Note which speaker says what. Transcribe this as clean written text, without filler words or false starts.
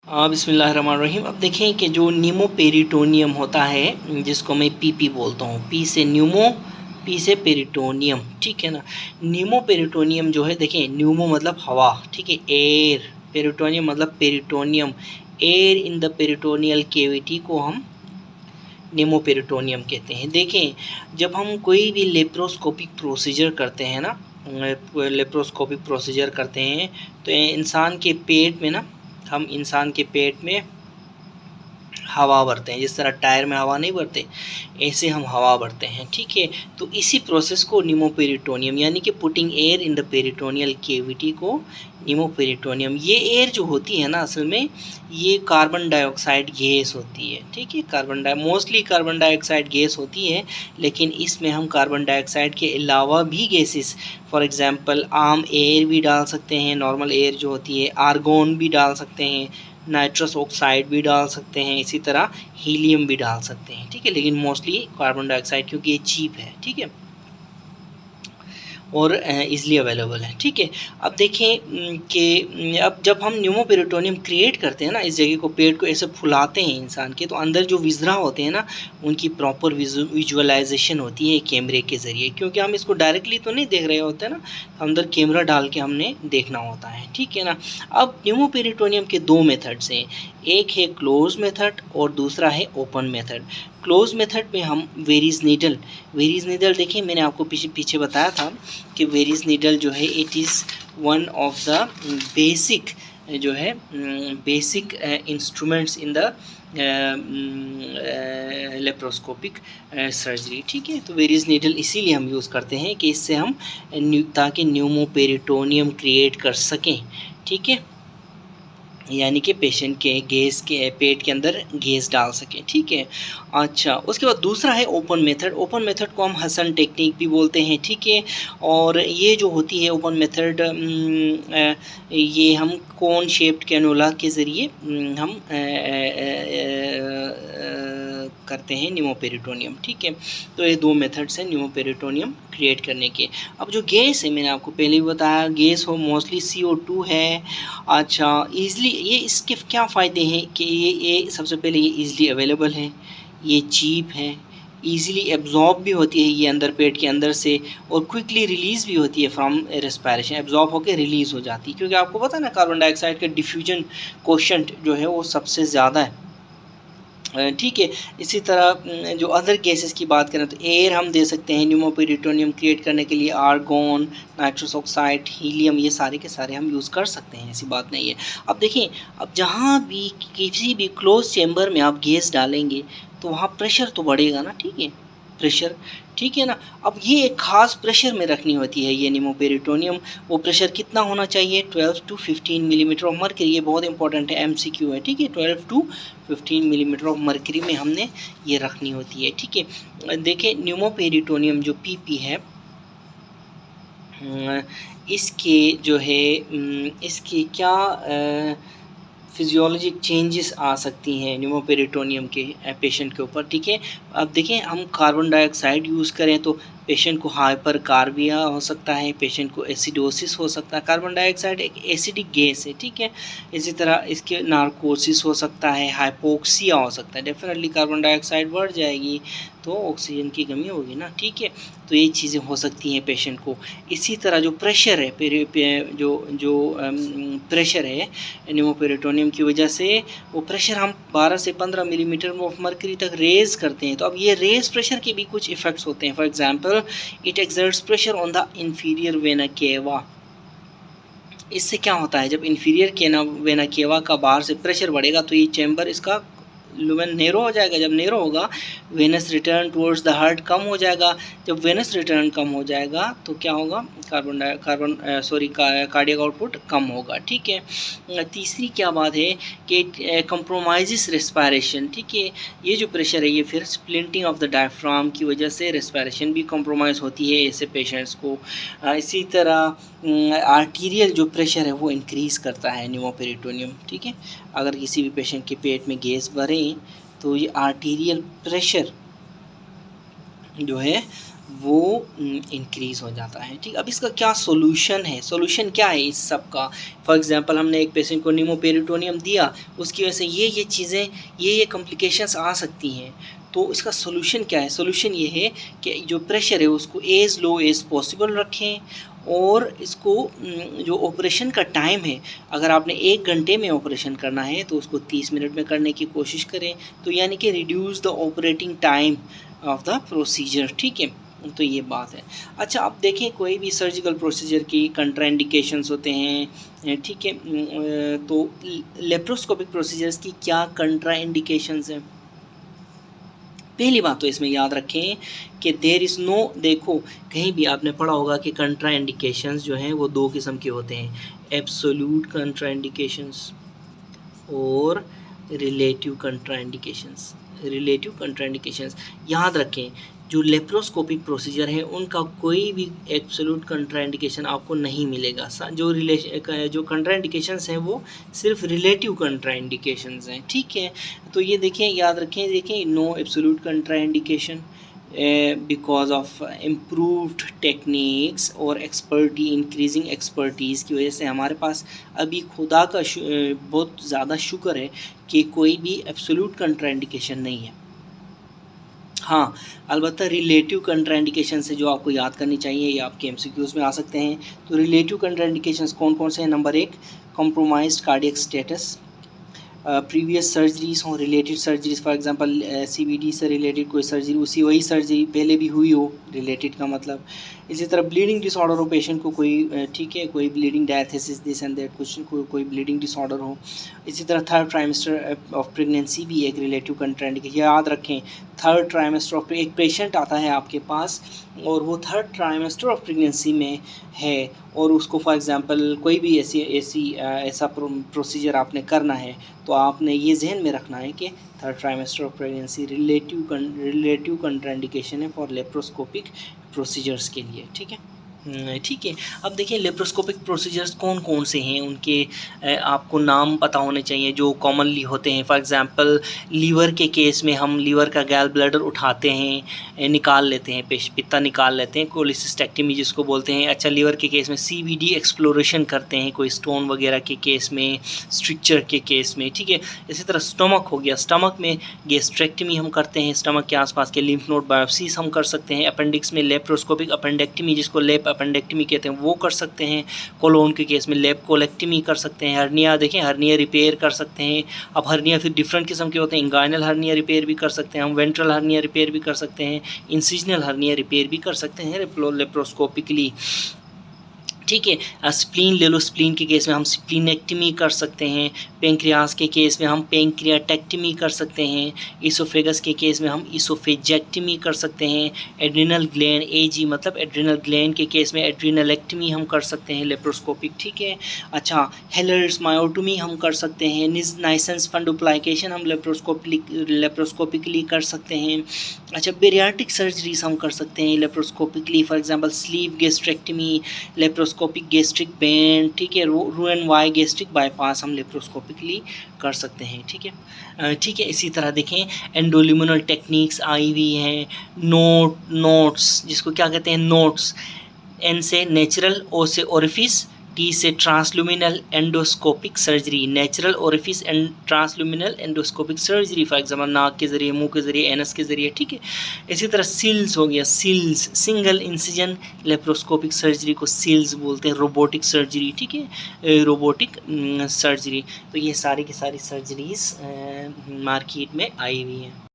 Speaker 1: बिस्मिल्लाहिर्रहमानिर्रहीम। अब देखें कि जो न्यूमोपेरिटोनियम होता है, जिसको मैं पीपी बोलता हूँ, पी से न्यूमो, पी से पेरिटोनियम, ठीक है ना। न्यूमोपेरिटोनियम जो है, देखें न्यूमो मतलब हवा, ठीक है, एयर, पेरिटोनियम मतलब peritoneum, air in the peritoneal cavity को हम न्यूमोपेरिटोनियम कहते हैं। देखें जब हम कोई भी लेप्रोस्कोपिक प्रोसीजर करते हैं ना, लेप्रोस्कोपिक प्रोसीजर करते हैं तो इंसान के पेट में ना, हम इंसान के पेट में हवा भरते हैं। जिस तरह टायर में हवा नहीं भरते, ऐसे हम हवा भरते हैं, ठीक है। तो इसी प्रोसेस को न्यूमोपेरिटोनियम यानी कि putting air in the peritoneal cavity को न्यूमोपेरिटोनियम। ये एयर जो होती है ना, असल में ये कार्बन डाइऑक्साइड गैस होती है, ठीक है। मोस्टली कार्बन डाइऑक्साइड गैस होती है, लेकिन इसमें हम कार्बन डाइऑक्साइड के अलावा भी गैसेस, फॉर एग्जांपल आम एयर भी डाल सकते हैं, नॉर्मल एयर जो होती है, आर्गोन भी डाल सकते हैं, नाइट्रस ऑक्साइड भी डाल सकते हैं, इसी तरह हीलियम भी डाल सकते हैं, ठीक है। लेकिन मोस्टली कार्बन डाइऑक्साइड, क्योंकि ये चीप है, ठीक है, और इज़िली अवेलेबल है, ठीक है। अब देखें कि अब जब हम न्यूमोपेरिटोनियम क्रिएट करते हैं ना, इस जगह को, पेट को ऐसे फुलाते हैं इंसान के, तो अंदर जो विज़रा होते हैं ना, उनकी प्रॉपर विजुअलाइजेशन होती है कैमरे के ज़रिए, क्योंकि हम इसको डायरेक्टली तो नहीं देख रहे होते हैं ना, अंदर कैमरा डाल के हमने देखना होता है, ठीक है ना। अब न्यूमोपेरिटोनियम के दो मेथड्स हैं, एक है क्लोज मेथड और दूसरा है ओपन मेथड। क्लोज मेथड में हम वेरीज नीडल देखें, मैंने आपको पीछे बताया था कि वेरीज नीडल जो है, it is one of the basic जो है basic instruments in the laparoscopic surgery, ठीक है। तो वेरीज नीडल इसीलिए हम यूज़ करते हैं कि इससे हम ताकि न्यूमोपेरिटोनियम क्रिएट कर सकें, ठीक है, यानी कि पेशेंट के गैस के पेट के अंदर गैस डाल सकें, ठीक है। अच्छा, उसके बाद दूसरा है ओपन मेथड। ओपन मेथड को हम हसन टेक्निक भी बोलते हैं, ठीक है। और ये जो होती है ओपन मेथड, ये हम कोन शेप्ड कैनुला के ज़रिए हम करते हैं न्यूमोपेरिटोनियम, ठीक है। तो ये दो मेथड्स हैं न्यूमोपेरिटोनियम क्रिएट करने के। अब जो गैस है, मैंने आपको पहले भी बताया, गैस हो मोस्टली CO2 है। अच्छा, ईज़िली ये इसके क्या फ़ायदे हैं कि ये सबसे पहले ये ईज़िली अवेलेबल है, ये चीप है, ईज़िली एब्जॉर्ब भी होती है ये अंदर पेट के अंदर से, और क्विकली रिलीज़ भी होती है फ्रॉम रेस्पिरेशन, एब्जॉर्ब होकर रिलीज़ हो जाती है, क्योंकि आपको पता है ना कार्बन डाइऑक्साइड का डिफ्यूजन कोशेंट जो है वो सबसे ज़्यादा है, ठीक है। इसी तरह जो अदर गैसेस की बात करें तो एयर हम दे सकते हैं न्यूमोपेरिटोनियम क्रिएट करने के लिए, आर्गोन, नाइट्रस ऑक्साइड, हीलियम, ये सारे के सारे हम यूज़ कर सकते हैं, ऐसी बात नहीं है। अब देखिए, अब जहाँ भी किसी भी क्लोज चेम्बर में आप गैस डालेंगे तो वहाँ प्रेशर तो बढ़ेगा ना, ठीक है, प्रेशर, ठीक है ना। अब ये एक ख़ास प्रेशर में रखनी होती है ये न्यूमोपेरिटोनियम। वो प्रेशर कितना होना चाहिए? 12 to 15 मिलीमीटर ऑफ मर्करी। ये बहुत इंपॉर्टेंट है, MCQ है, ठीक है। 12 to 15 मिलीमीटर ऑफ मर्करी में हमने ये रखनी होती है, ठीक है। देखिए, न्यूमोपेरिटोनियम जो PP है, इसके जो है इसके क्या फिजियोलॉजिक चेंजेस आ सकती हैं न्यूमोपेरिटोनियम के पेशेंट के ऊपर, ठीक है। अब देखें, हम कार्बन डाइऑक्साइड यूज़ करें तो पेशेंट को हाइपरकार्बिया हो सकता है, पेशेंट को एसिडोसिस हो सकता है। कार्बन डाइऑक्साइड एक एसिडिक गैस है, ठीक है। इसी तरह इसके नार्कोसिस हो सकता है, हाइपोक्सिया हो सकता है। डेफिनेटली कार्बन डाइऑक्साइड बढ़ जाएगी तो ऑक्सीजन की कमी होगी ना, ठीक है। तो ये चीज़ें हो सकती हैं पेशेंट को। इसी तरह जो प्रेशर है, प्रेशर है न्यूमोपेरिटोनियम की वजह से, वो प्रेशर हम 12 से 15 मिलीमीटर ऑफ मर्करी तक रेज़ करते हैं। तो अब ये रेज़ प्रेशर के भी कुछ इफ़ेक्ट्स होते हैं। For example, it exerts pressure on the inferior vena cava. इससे क्या होता है, जब इंफीरियर वेना केवा का बाहर से प्रेशर बढ़ेगा तो ये चैम्बर इसका लुमेन नेरो हो जाएगा। जब नेरो होगा, venous return towards the heart कम हो जाएगा। जब वेनस रिटर्न कम हो जाएगा तो क्या होगा, कार्डियक आउटपुट कम होगा, ठीक है। तीसरी क्या बात है कि कंप्रोमाइजेस रेस्पिरेशन, ठीक है। ये जो प्रेशर है, ये फिर स्प्लिंटिंग ऑफ द डायफ्राम की वजह से रेस्पिरेशन भी कंप्रोमाइज़ होती है ऐसे पेशेंट्स को। इसी तरह आर्टीरियल जो प्रेशर है वो इंक्रीज़ करता है न्यूमोपेरिटोनियम, ठीक है। अगर किसी भी पेशेंट के पेट में गैस भरें तो ये आर्टीरियल प्रेशर जो है वो इंक्रीज़ हो जाता है। ठीक, अब इसका क्या सॉल्यूशन है, सॉल्यूशन क्या है इस सब का? फॉर एग्जांपल हमने एक पेशेंट को नीमोपेरिटोनियम दिया, उसकी वजह से ये चीज़ें, ये कॉम्प्लिकेशंस आ सकती हैं। तो इसका सॉल्यूशन क्या है? सॉल्यूशन ये है कि जो प्रेशर है उसको एज़ लो एज़ पॉसिबल रखें, और इसको जो ऑपरेशन का टाइम है, अगर आपने 1 घंटे में ऑपरेशन करना है तो उसको 30 मिनट में करने की कोशिश करें। तो यानी कि reduce the operating time of the procedure. ठीक है, तो ये बात है। अच्छा, आप देखें कोई भी सर्जिकल प्रोसीजर की कंट्राइंडिकेशंस होते हैं। ठीक है, तो लेप्रोस्कोपिक प्रोसीजर्स की क्या कंट्राइंडिकेशंस हैं? पहली बात तो इसमें याद रखें कि देयर इज़ नो, देखो कहीं भी आपने पढ़ा होगा कि कंट्राइंडिकेशंस जो हैं वो 2 किस्म के होते हैं, एब्सोल्यूट कंट्राइंडिकेशंस और रिलेटिव कंट्राइंडिकेशंस। रिलेटिव कंट्राइंडिकेशंस याद रखें, जो लेप्रोस्कोपिक प्रोसीजर है उनका कोई भी एब्सोल्यूट कंट्राइंडिकेशन आपको नहीं मिलेगा। जो कंट्राइंडिकेशंस हैं वो सिर्फ रिलेटिव कंट्राइंडिकेशंस हैं। ठीक है, तो ये देखें, याद रखें, देखें no absolute contraindication because of improved techniques और इंक्रीजिंग एक्सपर्टीज़ की वजह से हमारे पास अभी खुदा का बहुत ज़्यादा शुक्र है कि कोई भी एब्सोल्यूट कंट्राइंडिकेशन नहीं है। हाँ, अलबत्ता रिलेटिव कंट्राइंडिकेशन से जो आपको याद करनी चाहिए, ये आपके एमसीक्यूज़ में आ सकते हैं। तो रिलेटिव कंट्राइंडिकेशंस कौन कौन से हैं? Number 1, compromised cardiac status, previous surgeries हों, related surgeries, for example CVD से रिलेटेड कोई सर्जरी, वही सर्जरी पहले भी हुई हो, रिलेटेड का मतलब। इसी तरह ब्लीडिंग डिसऑर्डर हो पेशेंट को कोई, ठीक है, कोई bleeding diathesis this and that, कुछ कोई ब्लीडिंग डिसऑर्डर हो। इसी तरह थर्ड ट्राइमेस्टर ऑफ प्रेगनेंसी भी एक रिलेटिव कंट्राइंडिकेशन। याद रखें, थर्ड ट्राइमेस्टर ऑफ, एक पेशेंट आता है आपके पास और वो थर्ड ट्राइमेस्टर ऑफ प्रेगनेंसी में है, और उसको फॉर एग्जांपल कोई भी ऐसा प्रोसीजर आपने करना है, तो आपने ये जहन में रखना है कि third trimester of pregnancy relative contraindication है फॉर लेप्रोस्कोपिक प्रोसीजर्स के लिए। ठीक है, ठीक है। अब देखिए लेप्रोस्कोपिक प्रोसीजर्स कौन कौन से हैं, उनके आपको नाम पता होने चाहिए जो कॉमनली होते हैं। फॉर एग्जांपल लीवर के केस में हम लीवर का गैल ब्लैडर उठाते हैं, निकाल लेते हैं, पित्ता निकाल लेते हैं, कोलिसिस्टेक्टमी जिसको बोलते हैं। अच्छा, लीवर के केस में सीवीडी एक्सप्लोरेशन करते हैं, कोई स्टोन वगैरह के केस में, स्ट्रिक्चर के केस में। ठीक है, इसी तरह स्टमक हो गया, स्टमक में गैस्ट्रेक्टमी हम करते हैं, स्टमक के आसपास के लिम्फ नोड बायोप्सीज हम कर सकते हैं। अपेंडिक्स में लेप्रोस्कोपिक अपेंडेक्टमी जिसको अपेंडेक्टमी कहते हैं वो कर सकते हैं। कोलोन के केस में लेप्कोलेक्टमी कर सकते हैं। हर्निया, देखें हर्निया रिपेयर कर सकते हैं। अब हर्निया फिर डिफरेंट किस्म के होते हैं, इंगाइनल हर्निया रिपेयर भी कर सकते हैं हम, वेंट्रल हर्निया रिपेयर भी कर सकते हैं, इंसिजनल हर्निया रिपेयर भी कर सकते हैं लेप्रोस्कोपिकली। ठीक है, स्प्लीन ले लो, स्प्लीन के केस में हम स्प्लीनेक्टमी कर सकते हैं। पेंक्रियास के केस में हम पेंक्रियाटेक्टमी कर सकते हैं। इसोफेगस के केस में हम इसोफेजेक्टमी कर सकते हैं। एड्रिनल ग्लैंड, एजी मतलब एड्रिनल ग्लैंड के केस में एड्रिनलेक्टमी हम कर सकते हैं लेप्रोस्कोपिक। ठीक है, अच्छा, हेलर्स मायोटोमी हम कर सकते हैं। नाइसेंस फंडोप्लाइकेशन हम लेप्रोस्कोपिकली कर सकते हैं। अच्छा, बेरियाट्रिक सर्जरीज हम कर सकते हैं laparoscopically, for example sleeve gastrectomy, laparoscopic gastric band. ठीक है, Roux-en-Y गैस्ट्रिक बाईपास हम लेप्रोस्कोपिकली कर सकते हैं। ठीक है, ठीक है। इसी तरह देखें एंडोल्यूमिनल टेक्निक्स आई हुई हैं। नोट्स जिसको क्या कहते हैं, नोट्स, एन से नेचुरल, ओ से ओरिफिस, टी से transluminal endoscopic surgery, natural orifice and transluminal endoscopic surgery, for example नाक के ज़रिए, मुंह के ज़रिए, एनस के ज़रिए। ठीक है, इसी तरह सिल्स हो गया, सिल्स सिंगल इंसिजन लेप्रोस्कोपिक सर्जरी को सिल्स बोलते हैं। रोबोटिक सर्जरी, ठीक है, रोबोटिक सर्जरी। तो ये सारी की सारी सर्जरीज मार्केट में आई हुई हैं।